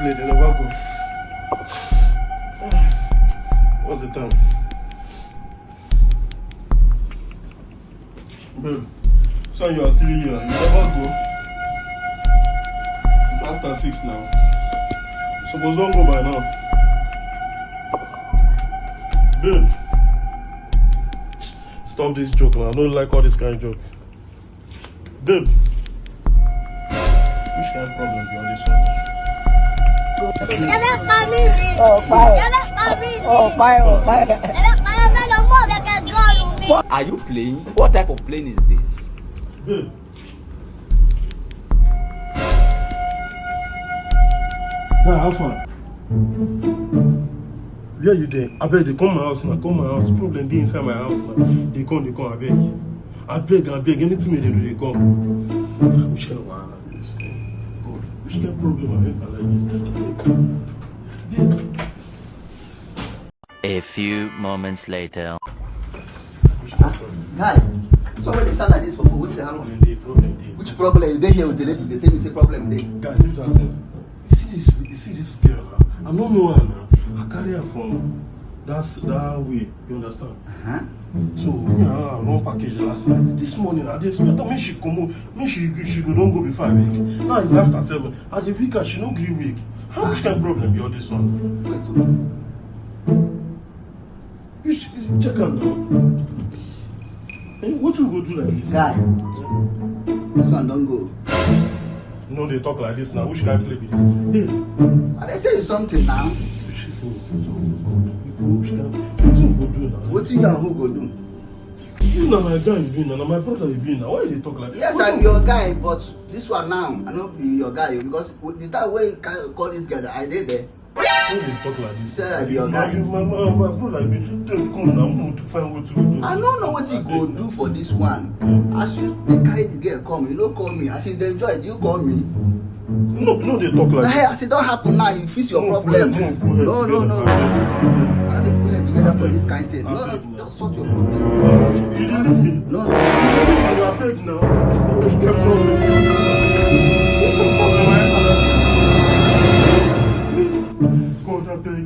lady never go. What's the time? Babe, so you are still here. You never go. It's after 6 now. Suppose don't go by now. Babe, stop this joke now. I don't like all this kind of joke. Babe, which kind of problem be on this one? What are you playing? What type of plane is this? Babe. Now, how far? Where you there? I beg, they come my house now. Come my house. Problem they inside my house now. They come, I beg. I beg. Anything they do, they come. Which kind of one? God, which kind of problem I enter like this? A few moments later. Guy, so when they sound like this for what is the problem? Which problem? You dey here with the lady, they tell me say problem dey. Guy, leave that thing. You see this girl now? I don't know her now. I carry her from that way, you understand? So me and her run package last night. This morning I dey expect her, make she come out, make she go don't go before I wake. Now it's after 7. As a week she no gree wake. How much kind of problem be all this one? Wait to You check her now. Hey, what you go do like this? guy, this one don't go. No, they talk like this now. Which guy play with this? Hey, I tell you something now. what you go do now? What you and who go do? You know my guy you be now, my brother you be now. Why they talk like Yes, I'm your guy, but this one now, I not be your guy because the time when you call this guy, I did there. why they talk like this? Say I be your guy. My brother you be come now to find what to do. I don't know what you go do for this one. As you they carry the girl come, you don't call me. I say they enjoy it, you call me. No, they talk like Hey, this. I say don't happen now, you fix your problem. Pull No. I don't put it together for this kind of thing. No, don't sort your problem. You didn't me. No. You are big now. Which kind of problem? Please. God, I beg.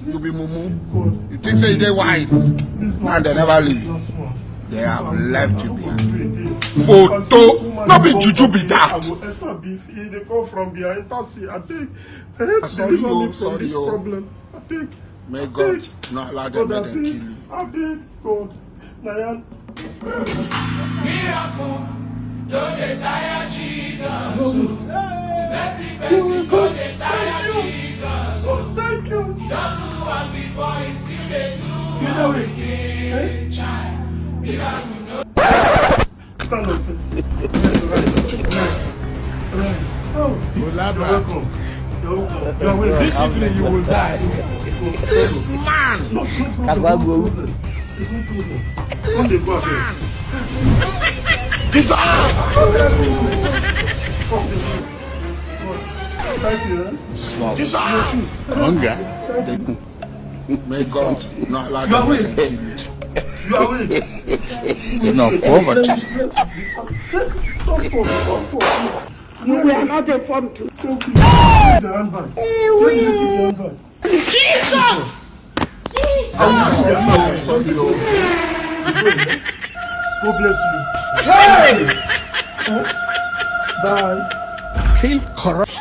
You be mumu. God. You think say they wise? This And they never leave. last one. They have left you behind. Photo. No be juju be that. I will enter beef. They come from behind. Enter see. I beg. Sorry, Deliver me oh, from sorry, this oh. problem. I beg. May God not allow them God, to kill you. I beg. God. Nayan. Miracle, don't they tire Jesus? Mercy, don't they tire Jesus? Oh, thank you. Don't do one before it's still they do Get away. again, child. Miracle, no. Stand up first. Rise. Oh, you're welcome. You're welcome. You're welcome. This evening you will die. This man. No problem. There's no problem. Come dey go abeg. This Thank you. small. Hunger. May God not allow You are them to weak. kill you. You are weak. It's not poverty. Don't fall, please. You were not a form to. Thank you. Here's your handbag. Let me give you the handbag. Jesus! Sorry, oh. God bless you. Hey! Bye. Kill corrupt.